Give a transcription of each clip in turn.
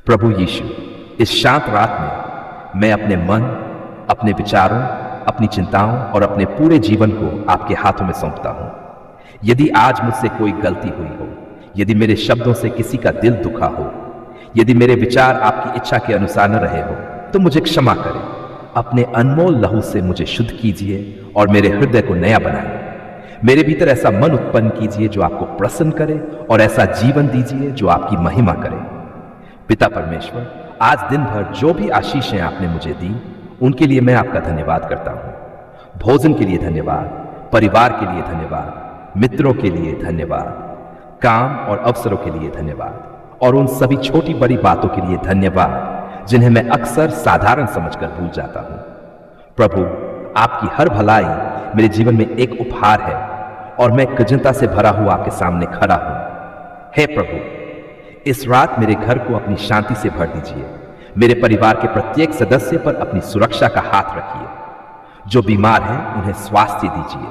प्रभु यीशु, इस शांत रात में मैं अपने मन, अपने विचारों, अपनी चिंताओं और अपने पूरे जीवन को आपके हाथों में सौंपता हूं। यदि आज मुझसे कोई गलती हुई हो, यदि मेरे शब्दों से किसी का दिल दुखा हो, यदि मेरे विचार आपकी इच्छा के अनुसार न रहे हो, तो मुझे क्षमा करें। अपने अनमोल लहू से मुझे शुद्ध कीजिए और मेरे हृदय को नया बनाइए। मेरे भीतर ऐसा मन उत्पन्न कीजिए जो आपको प्रसन्न करे और ऐसा जीवन दीजिए जो आपकी महिमा करे। पिता परमेश्वर, आज दिन भर जो भी आशीषें आपने मुझे दी, उनके लिए मैं आपका धन्यवाद करता हूं। भोजन के लिए धन्यवाद, परिवार के लिए धन्यवाद, मित्रों के लिए धन्यवाद, काम और अवसरों के लिए धन्यवाद और उन सभी छोटी बड़ी बातों के लिए धन्यवाद जिन्हें मैं अक्सर साधारण समझकर भूल जाता हूं। प्रभु, आपकी हर भलाई मेरे जीवन में एक उपहार है और मैं कृतज्ञता से भरा हुआ आपके सामने खड़ा हूं। हे प्रभु, इस रात मेरे घर को अपनी शांति से भर दीजिए। मेरे परिवार के प्रत्येक सदस्य पर अपनी सुरक्षा का हाथ रखिए। जो बीमार हैं उन्हें स्वास्थ्य दीजिए,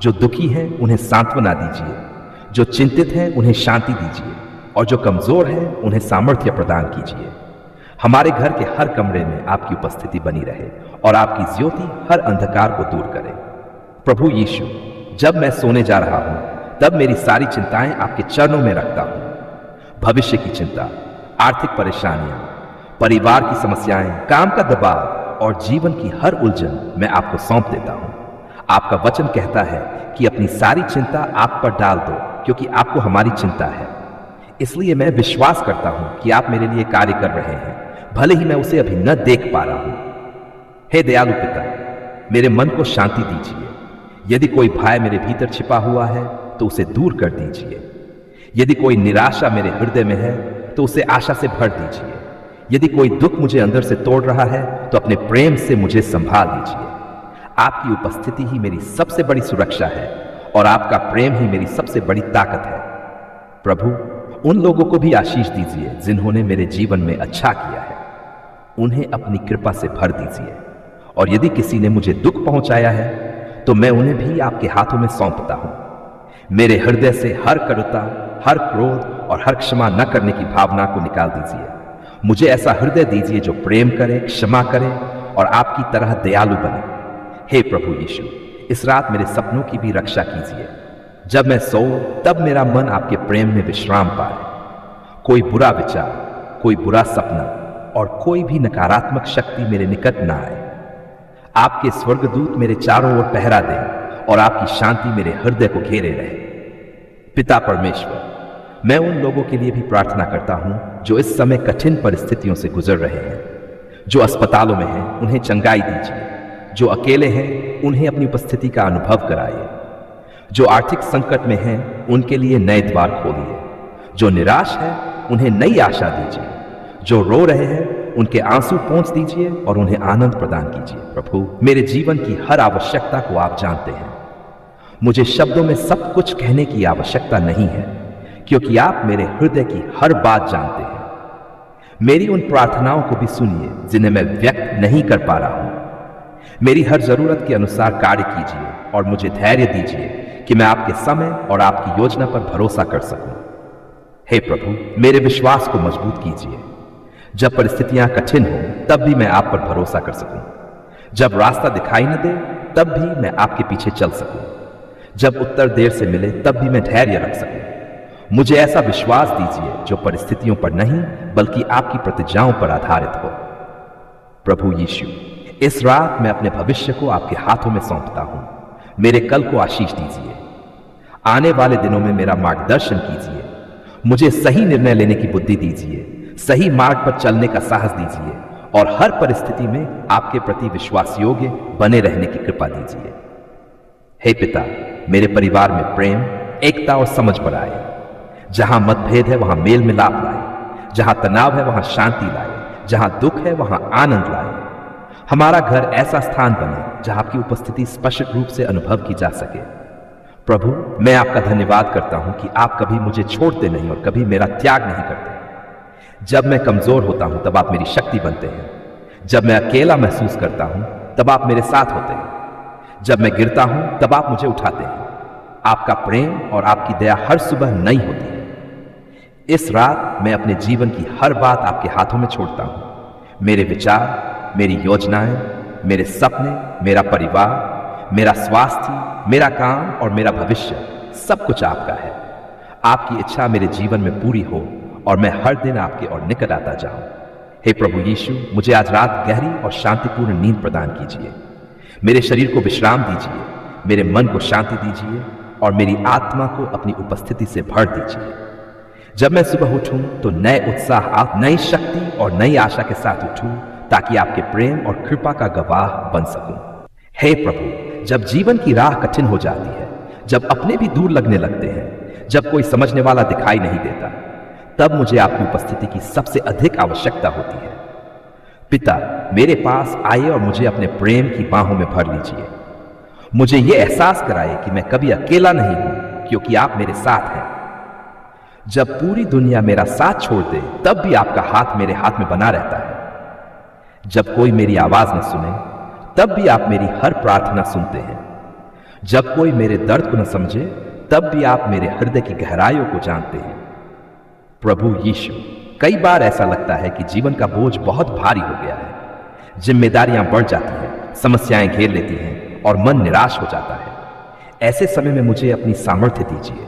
जो दुखी हैं उन्हें सांत्वना दीजिए, जो चिंतित हैं उन्हें शांति दीजिए और जो कमजोर हैं उन्हें सामर्थ्य प्रदान कीजिए। हमारे घर के हर कमरे में आपकी उपस्थिति बनी रहे और आपकी ज्योति हर अंधकार को दूर करे। प्रभु यीशु, जब मैं सोने जा रहा हूं तब मेरी सारी चिंताएं आपके चरणों में रखता हूं। भविष्य की चिंता, आर्थिक परेशानियां, परिवार की समस्याएं, काम का दबाव और जीवन की हर उलझन मैं आपको सौंप देता हूं। आपका वचन कहता है कि अपनी सारी चिंता आप पर डाल दो क्योंकि आपको हमारी चिंता है। इसलिए मैं विश्वास करता हूं कि आप मेरे लिए कार्य कर रहे हैं, भले ही मैं उसे अभी न देख पा रहा हूं। हे दयालु पिता, मेरे मन को शांति दीजिए। यदि कोई भय मेरे भीतर छिपा हुआ है तो उसे दूर कर दीजिए। यदि कोई निराशा मेरे हृदय में है तो उसे आशा से भर दीजिए। यदि कोई दुख मुझे अंदर से तोड़ रहा है तो अपने प्रेम से मुझे संभाल दीजिए। आपकी उपस्थिति ही मेरी सबसे बड़ी सुरक्षा है और आपका प्रेम ही मेरी सबसे बड़ी ताकत है। प्रभु, उन लोगों को भी आशीष दीजिए जिन्होंने मेरे जीवन में अच्छा किया है। उन्हें अपनी कृपा से भर दीजिए और यदि किसी ने मुझे दुख पहुंचाया है तो मैं उन्हें भी आपके हाथों में सौंपता हूं। मेरे हृदय से हर करुता, हर क्रोध और हर क्षमा न करने की भावना को निकाल दीजिए। मुझे ऐसा हृदय दीजिए जो प्रेम करे, क्षमा करे और आपकी तरह दयालु बने। हे प्रभु यीशु, इस रात मेरे सपनों की भी रक्षा कीजिए। जब मैं सोऊं तब मेरा मन आपके प्रेम में विश्राम पाए। कोई बुरा विचार, कोई बुरा सपना और कोई भी नकारात्मक शक्ति मेरे निकट न आए। आपके स्वर्गदूत मेरे चारों ओर पहरा दें और आपकी शांति मेरे हृदय को घेरे रहे। पिता परमेश्वर, मैं उन लोगों के लिए भी प्रार्थना करता हूं जो इस समय कठिन परिस्थितियों से गुजर रहे हैं। जो अस्पतालों में हैं उन्हें चंगाई दीजिए। जो अकेले हैं उन्हें अपनी उपस्थिति का अनुभव कराइए। जो आर्थिक संकट में हैं उनके लिए नए द्वार खोलिए। जो निराश है उन्हें नई आशा दीजिए। जो रो रहे हैं उनके आंसू पोंछ दीजिए और उन्हें आनंद प्रदान कीजिए। प्रभु, मेरे जीवन की हर आवश्यकता को आप जानते हैं। मुझे शब्दों में सब कुछ कहने की आवश्यकता नहीं है क्योंकि आप मेरे हृदय की हर बात जानते हैं। मेरी उन प्रार्थनाओं को भी सुनिए जिन्हें मैं व्यक्त नहीं कर पा रहा हूं। मेरी हर जरूरत के अनुसार कार्य कीजिए और मुझे धैर्य दीजिए कि मैं आपके समय और आपकी योजना पर भरोसा कर सकूं। हे प्रभु, मेरे विश्वास को मजबूत कीजिए। जब परिस्थितियां कठिन हो तब भी मैं आप पर भरोसा कर सकूं। जब रास्ता दिखाई न दे तब भी मैं आपके पीछे चल सकूं। जब उत्तर देर से मिले तब भी मैं धैर्य रख सकूं। मुझे ऐसा विश्वास दीजिए जो परिस्थितियों पर नहीं बल्कि आपकी प्रतिज्ञाओं पर आधारित हो। प्रभु यीशु, इस रात मैं अपने भविष्य को आपके हाथों में सौंपता हूं। मेरे कल को आशीष दीजिए। आने वाले दिनों में मेरा मार्गदर्शन कीजिए। मुझे सही निर्णय लेने की बुद्धि दीजिए, सही मार्ग पर चलने का साहस दीजिए और हर परिस्थिति में आपके प्रति विश्वास योग्य बने रहने की कृपा दीजिए। हे पिता, मेरे परिवार में प्रेम, एकता और समझ बढ़ाए। जहां मतभेद है वहां मेल मिलाप लाए। जहां तनाव है वहां शांति लाए। जहां दुख है वहां आनंद लाए। हमारा घर ऐसा स्थान बने जहां आपकी उपस्थिति स्पष्ट रूप से अनुभव की जा सके। प्रभु, मैं आपका धन्यवाद करता हूं कि आप कभी मुझे छोड़ते नहीं और कभी मेरा त्याग नहीं करते। जब मैं कमजोर होता हूं तब आप मेरी शक्ति बनते हैं। जब मैं अकेला महसूस करता हूं तब आप मेरे साथ होते हैं। जब मैं गिरता हूं तब आप मुझे उठाते हैं। आपका प्रेम और आपकी दया हर सुबह नई होती है। इस रात मैं अपने जीवन की हर बात आपके हाथों में छोड़ता हूं। मेरे विचार, मेरी योजनाएं, मेरे सपने, मेरा परिवार, मेरा स्वास्थ्य, मेरा काम और मेरा भविष्य, सब कुछ आपका है। आपकी इच्छा मेरे जीवन में पूरी हो और मैं हर दिन आपके और निकट आता जाऊं। हे प्रभु यीशु, मुझे आज रात गहरी और शांतिपूर्ण नींद प्रदान कीजिए। मेरे शरीर को विश्राम दीजिए, मेरे मन को शांति दीजिए और मेरी आत्मा को अपनी उपस्थिति से भर दीजिए। जब मैं सुबह उठूं तो नए उत्साह, नई शक्ति और नई आशा के साथ उठूं, ताकि आपके प्रेम और कृपा का गवाह बन सकूं। हे प्रभु, जब जीवन की राह कठिन हो जाती है, जब अपने भी दूर लगने लगते हैं, जब कोई समझने वाला दिखाई नहीं देता, तब मुझे आपकी उपस्थिति की सबसे अधिक आवश्यकता होती है। पिता, मेरे पास आइए और मुझे अपने प्रेम की बाहों में भर लीजिए। मुझे यह एहसास कराइए कि मैं कभी अकेला नहीं हूं, क्योंकि आप मेरे साथ हैं। जब पूरी दुनिया मेरा साथ छोड़ दे, तब भी आपका हाथ मेरे हाथ में बना रहता है। जब कोई मेरी आवाज न सुने, तब भी आप मेरी हर प्रार्थना सुनते हैं। जब कोई मेरे दर्द को न समझे, तब भी आप मेरे हृदय की गहराइयों को जानते हैं। प्रभु यीशु, कई बार ऐसा लगता है कि जीवन का बोझ बहुत भारी हो गया है। जिम्मेदारियां बढ़ जाती हैं, समस्याएं घेर लेती हैं और मन निराश हो जाता है। ऐसे समय में मुझे अपनी सामर्थ्य दीजिए।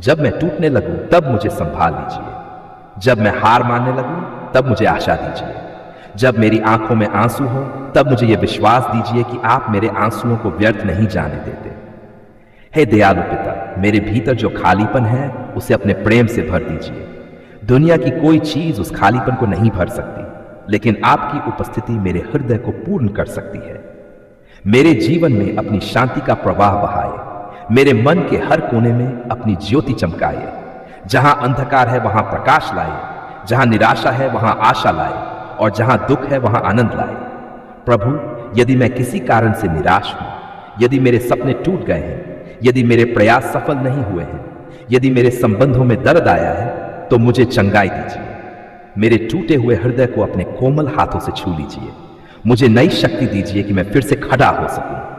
जब मैं टूटने लगूं, तब मुझे संभाल लीजिए। जब मैं हार मानने लगूं, तब मुझे आशा दीजिए। जब मेरी आंखों में आंसू हो, तब मुझे यह विश्वास दीजिए कि आप मेरे आंसुओं को व्यर्थ नहीं जाने देते। हे दयालु पिता, मेरे भीतर जो खालीपन है, उसे अपने प्रेम से भर दीजिए। दुनिया की कोई चीज उस खालीपन को नहीं भर सकती, लेकिन आपकी उपस्थिति मेरे हृदय को पूर्ण कर सकती है। मेरे जीवन में अपनी शांति का प्रवाह बहाए, मेरे मन के हर कोने में अपनी ज्योति चमकाए। जहां अंधकार है वहां प्रकाश लाए, जहां निराशा है वहां आशा लाए और जहां दुख है वहां आनंद लाए। प्रभु, यदि मैं किसी कारण से निराश हूं, यदि मेरे सपने टूट गए हैं, यदि मेरे प्रयास सफल नहीं हुए हैं, यदि मेरे संबंधों में दर्द आया है, तो मुझे चंगाई दीजिए। मेरे टूटे हुए हृदय को अपने कोमल हाथों से छू लीजिए। मुझे नई शक्ति दीजिए कि मैं फिर से खड़ा हो सकूं।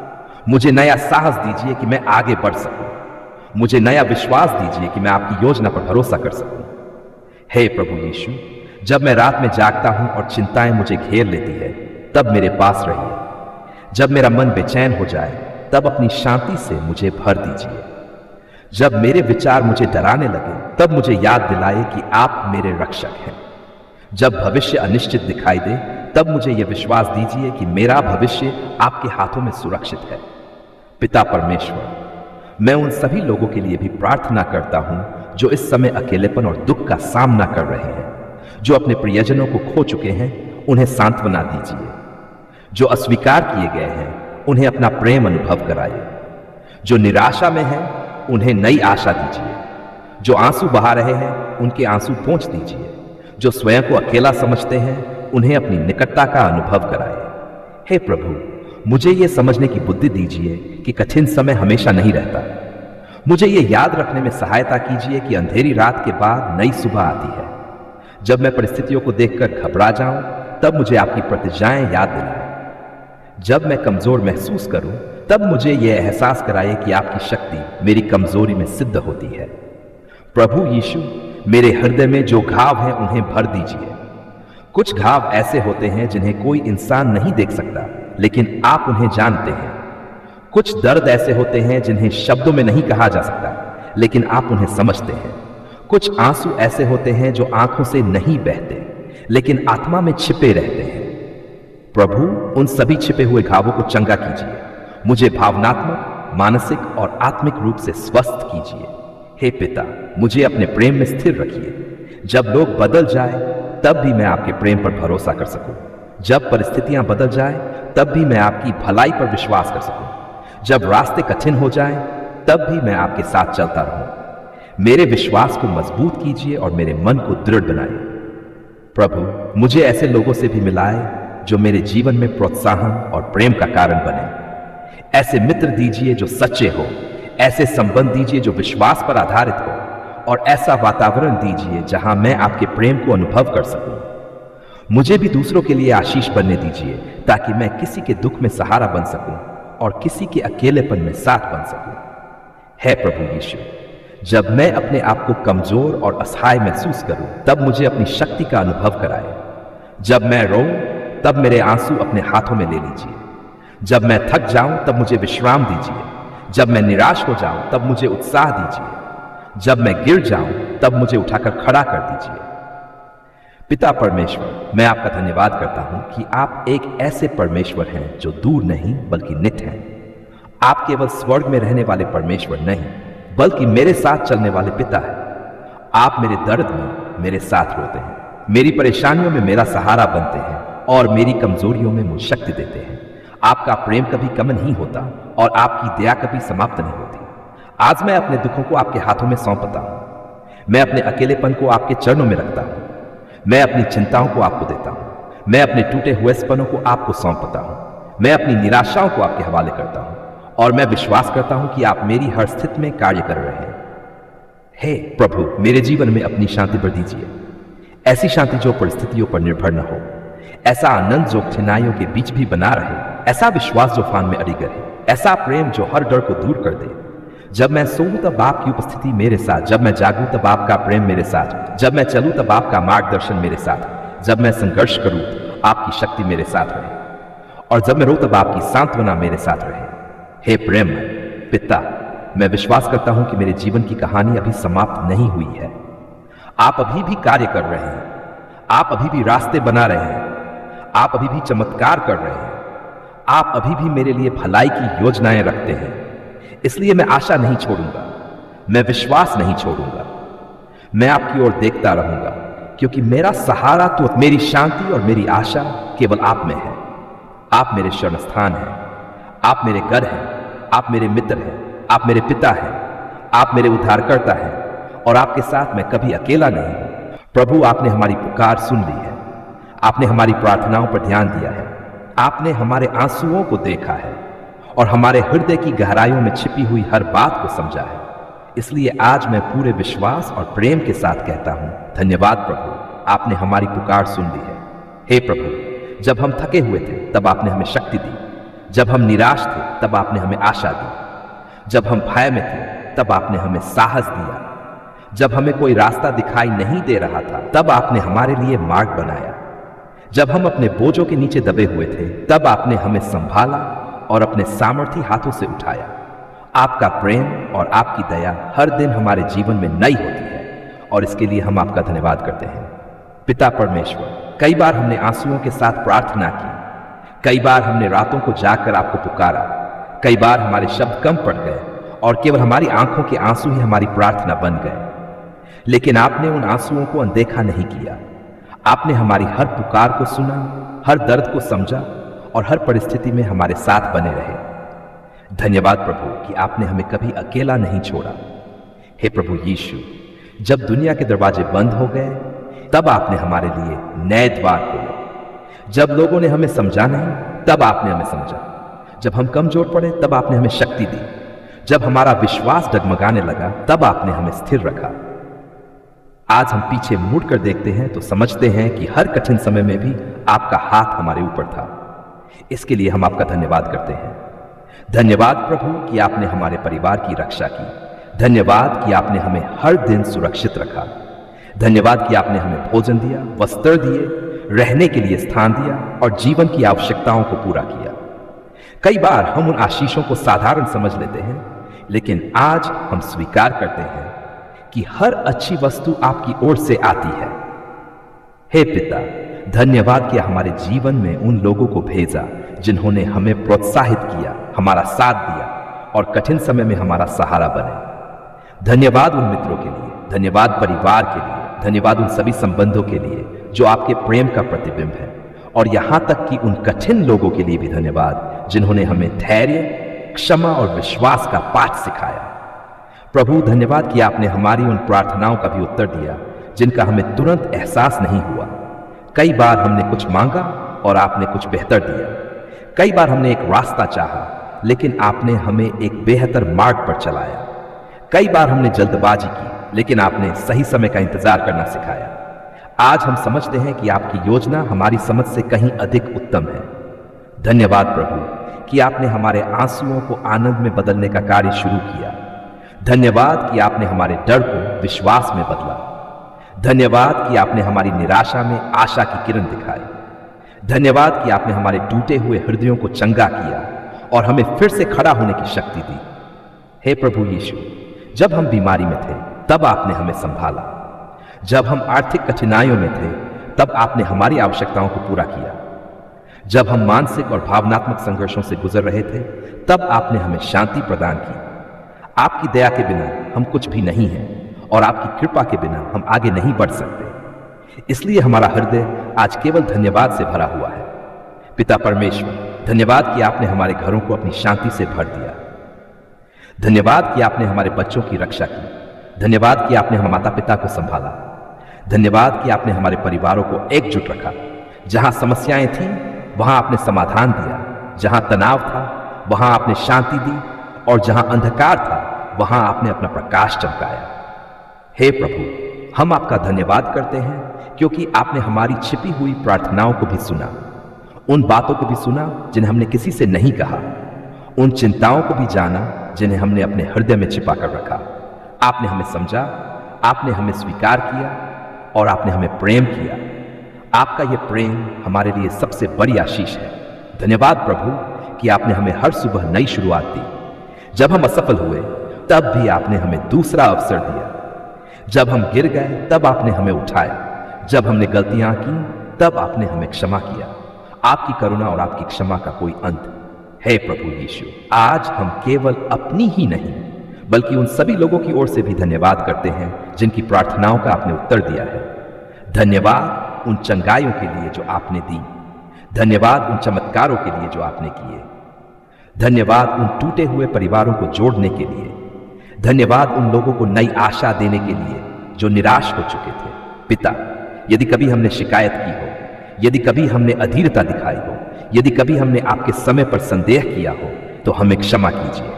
मुझे नया साहस दीजिए कि मैं आगे बढ़ सकूं। मुझे नया विश्वास दीजिए कि मैं आपकी योजना पर भरोसा कर सकूं। हे प्रभु यीशु, जब मैं रात में जागता हूं और चिंताएं मुझे घेर लेती है, तब मेरे पास रहिए। जब मेरा मन बेचैन हो जाए, तब अपनी शांति से मुझे भर दीजिए। जब मेरे विचार मुझे डराने लगे, तब मुझे याद दिलाए कि आप मेरे रक्षक हैं। जब भविष्य अनिश्चित दिखाई दे, तब मुझे यह विश्वास दीजिए कि मेरा भविष्य आपके हाथों में सुरक्षित है। पिता परमेश्वर, मैं उन सभी लोगों के लिए भी प्रार्थना करता हूं जो इस समय अकेलेपन और दुख का सामना कर रहे हैं, जो अपने प्रियजनों को खो चुके हैं, उन्हें सांत्वना दीजिए। जो अस्वीकार किए गए हैं, उन्हें अपना प्रेम अनुभव कराइए। जो निराशा में हैं, उन्हें नई आशा दीजिए। जो आंसू बहा रहे हैं, उनके आंसू पोंछ दीजिए। जो स्वयं को अकेला समझते हैं, उन्हें अपनी निकटता का अनुभव कराइए। हे प्रभु, मुझे यह समझने की बुद्धि दीजिए कि कठिन समय हमेशा नहीं रहता। मुझे यह याद रखने में सहायता कीजिए कि अंधेरी रात के बाद नई सुबह आती है। जब मैं परिस्थितियों को देखकर घबरा जाऊं, तब मुझे आपकी प्रतिज्ञाएं याद दिलाएं। जब मैं कमजोर महसूस करूं, तब मुझे यह एहसास कराइए कि आपकी शक्ति मेरी कमजोरी में सिद्ध होती है। प्रभु यीशु, मेरे हृदय में जो घाव हैं, उन्हें भर दीजिए। कुछ घाव ऐसे होते हैं जिन्हें कोई इंसान नहीं देख सकता, लेकिन आप उन्हें जानते हैं। कुछ दर्द ऐसे होते हैं जिन्हें शब्दों में नहीं कहा जा सकता, लेकिन आप उन्हें समझते हैं। कुछ आंसू ऐसे होते हैं जो आंखों से नहीं बहते, लेकिन आत्मा में छिपे रहते हैं। प्रभु, उन सभी छिपे हुए घावों को चंगा कीजिए। मुझे भावनात्मक, मानसिक और आत्मिक रूप से स्वस्थ कीजिए। हे पिता, मुझे अपने प्रेम में स्थिर रखिए। जब लोग बदल जाए, तब भी मैं आपके प्रेम पर भरोसा कर सकूं। जब परिस्थितियां बदल जाए, तब भी मैं आपकी भलाई पर विश्वास कर सकूं। जब रास्ते कठिन हो जाएं, तब भी मैं आपके साथ चलता रहूं। मेरे विश्वास को मजबूत कीजिए और मेरे मन को दृढ़ बनाइए। प्रभु, मुझे ऐसे लोगों से भी मिलाए जो मेरे जीवन में प्रोत्साहन और प्रेम का कारण बने। ऐसे मित्र दीजिए जो सच्चे हो, ऐसे संबंध दीजिए जो विश्वास पर आधारित हो, और ऐसा वातावरण दीजिए जहां मैं आपके प्रेम को अनुभव कर सकूं। मुझे भी दूसरों के लिए आशीष बनने दीजिए, ताकि मैं किसी के दुख में सहारा बन सकूं और किसी के अकेलेपन में साथ बन सकूं। है प्रभु यीशु, जब मैं अपने आप को कमजोर और असहाय महसूस करूं, तब मुझे अपनी शक्ति का अनुभव कराए। जब मैं रोऊं, तब मेरे आंसू अपने हाथों में ले लीजिए। जब मैं थक जाऊं, तब मुझे विश्राम दीजिए। जब मैं निराश हो जाऊं, तब मुझे उत्साह दीजिए। जब मैं गिर जाऊं, तब मुझे उठाकर खड़ा कर दीजिए। पिता परमेश्वर, मैं आपका धन्यवाद करता हूं कि आप एक ऐसे परमेश्वर हैं जो दूर नहीं बल्कि नित्य हैं। आप केवल स्वर्ग में रहने वाले परमेश्वर नहीं, बल्कि मेरे साथ चलने वाले पिता हैं। आप मेरे दर्द में मेरे साथ रोते हैं, मेरी परेशानियों में मेरा सहारा बनते हैं और मेरी कमजोरियों में मुझे शक्ति देते हैं। आपका प्रेम कभी कम नहीं होता और आपकी दया कभी समाप्त नहीं होती। आज मैं अपने दुखों को आपके हाथों में सौंपता हूं। मैं अपने अकेलेपन को आपके चरणों में रखता हूं। मैं अपनी चिंताओं को आपको देता हूं। मैं अपने टूटे हुए सपनों को आपको सौंपता हूं। मैं अपनी निराशाओं को आपके हवाले करता हूं और मैं विश्वास करता हूं कि आप मेरी हर स्थिति में कार्य कर रहे हैं। हे प्रभु, मेरे जीवन में अपनी शांति भर दीजिए। ऐसी शांति जो परिस्थितियों पर निर्भर न हो, ऐसा आनंद जो कठिनाइयों के बीच भी बना रहे, ऐसा विश्वास जो फान में अड़ी करे, ऐसा प्रेम जो हर डर को दूर कर दे। जब मैं सोऊं तब आपकी उपस्थिति मेरे साथ, जब मैं जागूं तब आपका प्रेम मेरे साथ, जब मैं चलूं तब आपका मार्गदर्शन मेरे साथ, जब मैं संघर्ष करूं आपकी शक्ति मेरे साथ रहे, और जब मैं रो तब आपकी सांत्वना मेरे साथ रहे। हे प्रेम पिता, मैं विश्वास करता हूं कि मेरे जीवन की कहानी अभी समाप्त नहीं हुई है। आप अभी भी कार्य कर रहे हैं। आप अभी भी रास्ते बना रहे हैं। आप अभी भी चमत्कार कर रहे हैं। आप अभी भी मेरे लिए भलाई की योजनाएं रखते हैं। इसलिए मैं आशा नहीं छोड़ूंगा, मैं विश्वास नहीं छोड़ूंगा। मैं आपकी ओर देखता रहूंगा, क्योंकि मेरा सहारा तो, मेरी शांति और मेरी आशा केवल आप में है। आप मेरे शरण स्थान हैं। आप मेरे घर हैं। आप मेरे मित्र हैं। आप मेरे पिता हैं। आप मेरे उद्धारकर्ता हैं और आपके साथ मैं कभी अकेला नहीं हूं। प्रभु, आपने हमारी पुकार सुन ली है। आपने हमारी प्रार्थनाओं पर ध्यान दिया है। आपने हमारे आंसुओं को देखा है और हमारे हृदय की गहराइयों में छिपी हुई हर बात को समझा है। इसलिए आज मैं पूरे विश्वास और प्रेम के साथ कहता हूं, धन्यवाद प्रभु, आपने हमारी पुकार सुन ली है। हे प्रभु, जब हम थके हुए थे तब आपने हमें शक्ति दी। जब हम निराश थे तब आपने हमें आशा दी। जब हम भय में थे तब आपने हमें साहस दिया। जब हमें कोई रास्ता दिखाई नहीं दे रहा था तब आपने हमारे लिए मार्ग बनाया। जब हम अपने बोझों के नीचे दबे हुए थे तब आपने हमें संभाला और अपने सामर्थी हाथों से उठाया। आपका प्रेम और आपकी दया हर दिन हमारे जीवन में नई होती है और इसके लिए हम आपका धन्यवाद करते हैं। पिता परमेश्वर, कई बार हमने आंसुओं के साथ प्रार्थना की। कई बार हमने रातों को जागकर आपको पुकारा। कई बार हमारे शब्द कम पड़ गए और केवल हमारी आंखों के आंसू ही हमारी प्रार्थना बन गए। लेकिन आपने उन आंसुओं को अनदेखा नहीं किया। आपने हमारी हर पुकार को सुना, हर दर्द को समझा और हर परिस्थिति में हमारे साथ बने रहे। धन्यवाद प्रभु कि आपने हमें कभी अकेला नहीं छोड़ा। हे प्रभु यीशु, जब दुनिया के दरवाजे बंद हो गए तब आपने हमारे लिए नए द्वार खोले। जब लोगों ने हमें समझा नहीं तब आपने हमें समझा। जब हम कमजोर पड़े तब आपने हमें शक्ति दी। जब हमारा विश्वास डगमगाने लगा तब आपने हमें स्थिर रखा। आज हम पीछे मुड़कर देखते हैं तो समझते हैं कि हर कठिन समय में भी आपका हाथ हमारे ऊपर था। इसके लिए हम आपका धन्यवाद करते हैं। धन्यवाद प्रभु कि आपने हमारे परिवार की रक्षा की। धन्यवाद कि आपने हमें हर दिन सुरक्षित रखा। धन्यवाद कि आपने हमें भोजन दिया, वस्त्र दिए, रहने के लिए स्थान दिया और जीवन की आवश्यकताओं को पूरा किया। कई बार हम उन आशीषों को साधारण समझ लेते हैं, लेकिन आज हम स्वीकार करते हैं कि हर अच्छी वस्तु आपकी ओर से आती है। हे पिता, धन्यवाद कि हमारे जीवन में उन लोगों को भेजा जिन्होंने हमें प्रोत्साहित किया, हमारा साथ दिया और कठिन समय में हमारा सहारा बने। धन्यवाद उन मित्रों के लिए, धन्यवाद परिवार के लिए, धन्यवाद उन सभी संबंधों के लिए जो आपके प्रेम का प्रतिबिंब है, और यहां तक कि उन कठिन लोगों के लिए भी धन्यवाद जिन्होंने हमें धैर्य, क्षमा और विश्वास का पाठ सिखाया। प्रभु, धन्यवाद कि आपने हमारी उन प्रार्थनाओं का भी उत्तर दिया जिनका हमें तुरंत एहसास नहीं हुआ। कई बार हमने कुछ मांगा और आपने कुछ बेहतर दिया। कई बार हमने एक रास्ता चाहा लेकिन आपने हमें एक बेहतर मार्ग पर चलाया। कई बार हमने जल्दबाजी की लेकिन आपने सही समय का इंतजार करना सिखाया। आज हम समझते हैं कि आपकी योजना हमारी समझ से कहीं अधिक उत्तम है। धन्यवाद प्रभु कि आपने हमारे आंसुओं को आनंद में बदलने का कार्य शुरू किया। धन्यवाद कि आपने हमारे डर को विश्वास में बदला। धन्यवाद कि आपने हमारी निराशा में आशा की किरण दिखाई। धन्यवाद कि आपने हमारे टूटे हुए हृदयों को चंगा किया और हमें फिर से खड़ा होने की शक्ति दी। हे प्रभु यीशु, जब हम बीमारी में थे तब आपने हमें संभाला। जब हम आर्थिक कठिनाइयों में थे तब आपने हमारी आवश्यकताओं को पूरा किया। जब हम मानसिक और भावनात्मक संघर्षों से गुजर रहे थे तब आपने हमें शांति प्रदान की। आपकी दया के बिना हम कुछ भी नहीं हैं और आपकी कृपा के बिना हम आगे नहीं बढ़ सकते। इसलिए हमारा हृदय आज केवल धन्यवाद से भरा हुआ है। पिता परमेश्वर, धन्यवाद कि आपने हमारे घरों को अपनी शांति से भर दिया। धन्यवाद कि आपने हमारे बच्चों की रक्षा की। धन्यवाद कि आपने हमारे माता पिता को संभाला। धन्यवाद कि आपने हमारे परिवारों को एकजुट रखा। जहां समस्याएं थीं वहां आपने समाधान दिया। जहां तनाव था वहां आपने शांति दी और जहां अंधकार था वहां आपने अपना प्रकाश चमकाया। हे प्रभु, हम आपका धन्यवाद करते हैं क्योंकि आपने हमारी छिपी हुई प्रार्थनाओं को भी सुना, उन बातों को भी सुना जिन्हें हमने किसी से नहीं कहा, उन चिंताओं को भी जाना जिन्हें हमने अपने हृदय में छिपा कर रखा। आपने हमें समझा, आपने हमें स्वीकार किया और आपने हमें प्रेम किया। आपका यह प्रेम हमारे लिए सबसे बड़ी आशीष है। धन्यवाद प्रभु कि आपने हमें हर सुबह नई शुरुआत दी। जब हम असफल हुए तब भी आपने हमें दूसरा अवसर दिया। जब हम गिर गए तब आपने हमें उठाया। जब हमने गलतियां की तब आपने हमें क्षमा किया। आपकी करुणा और आपकी क्षमा का कोई अंत। हे प्रभु यीशु, आज हम केवल अपनी ही नहीं बल्कि उन सभी लोगों की ओर से भी धन्यवाद करते हैं जिनकी प्रार्थनाओं का आपने उत्तर दिया है। धन्यवाद उन चंगाइयों के लिए जो आपने दी। धन्यवाद उन चमत्कारों के लिए जो आपने किए। धन्यवाद उन टूटे हुए परिवारों को जोड़ने के लिए। धन्यवाद उन लोगों को नई आशा देने के लिए जो निराश हो चुके थे। पिता, यदि कभी हमने शिकायत की हो, यदि कभी हमने अधीरता दिखाई हो, यदि कभी हमने आपके समय पर संदेह किया हो तो हमें क्षमा कीजिए।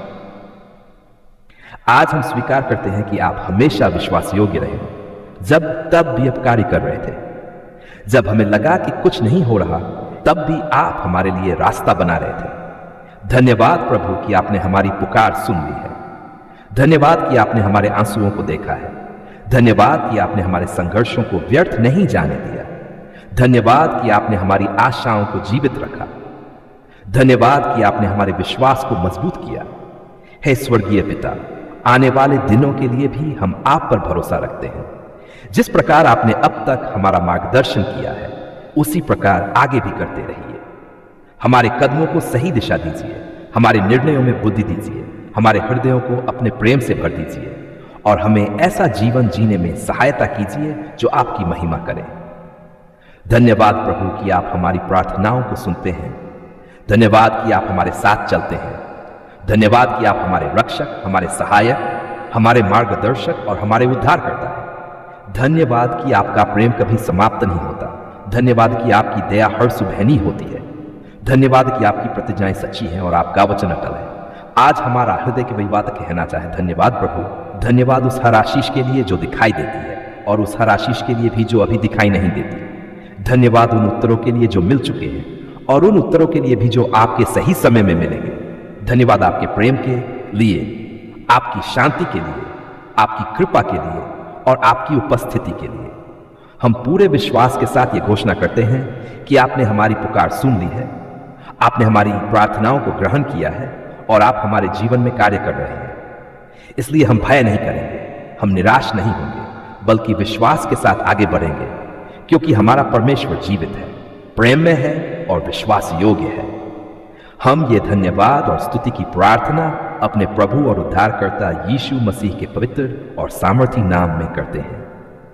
आज हम स्वीकार करते हैं कि आप हमेशा विश्वास योग्य रहे, जब तब भी आप कार्य कर रहे थे। जब हमें लगा कि कुछ नहीं हो रहा तब भी आप हमारे लिए रास्ता बना रहे थे। धन्यवाद प्रभु कि आपने हमारी पुकार सुन ली है। धन्यवाद कि आपने हमारे आंसुओं को देखा है। धन्यवाद कि आपने हमारे संघर्षों को व्यर्थ नहीं जाने दिया। धन्यवाद कि आपने हमारी आशाओं को जीवित रखा। धन्यवाद कि आपने हमारे विश्वास को मजबूत किया। हे स्वर्गीय पिता, आने वाले दिनों के लिए भी हम आप पर भरोसा रखते हैं। जिस प्रकार आपने अब तक हमारा मार्गदर्शन किया है उसी प्रकार आगे भी करते रहिए। हमारे कदमों को सही दिशा दीजिए। हमारे निर्णयों में बुद्धि दीजिए। हमारे हृदयों को अपने प्रेम से भर दीजिए और हमें ऐसा जीवन जीने में सहायता कीजिए जो आपकी महिमा करे। धन्यवाद प्रभु कि आप हमारी प्रार्थनाओं को सुनते हैं। धन्यवाद कि आप हमारे साथ चलते हैं। धन्यवाद कि आप हमारे रक्षक, हमारे सहायक, हमारे मार्गदर्शक और हमारे उद्धारकर्ता हैं। धन्यवाद कि आपका प्रेम कभी समाप्त नहीं होता। धन्यवाद कि आपकी दया हर सुबहनी होती है। धन्यवाद कि आपकी प्रतिज्ञाएं सच्ची हैं और आपका वचन अटल है। आज हमारा हृदय की वही बात कहना चाहे। धन्यवाद प्रभु। धन्यवाद उस हर आशीष के लिए जो दिखाई देती है और उस हर आशीष के लिए भी जो अभी दिखाई नहीं देती। धन्यवाद उन उत्तरों के लिए जो मिल चुके हैं और उन उत्तरों के लिए भी जो आपके सही समय में मिलेंगे। धन्यवाद आपके प्रेम के लिए, आपकी शांति के लिए, आपकी कृपा के लिए और आपकी उपस्थिति के लिए। हम पूरे विश्वास के साथ ये घोषणा करते हैं कि आपने हमारी पुकार सुन ली है, आपने हमारी प्रार्थनाओं को ग्रहण किया है और आप हमारे जीवन में कार्य कर रहे हैं। इसलिए हम भय नहीं करेंगे, हम निराश नहीं होंगे, बल्कि विश्वास के साथ आगे बढ़ेंगे, क्योंकि हमारा परमेश्वर जीवित है, प्रेम में है और विश्वास योग्य है। हम ये धन्यवाद और स्तुति की प्रार्थना अपने प्रभु और उद्धारकर्ता यीशु मसीह के पवित्र और सामर्थी नाम में करते हैं।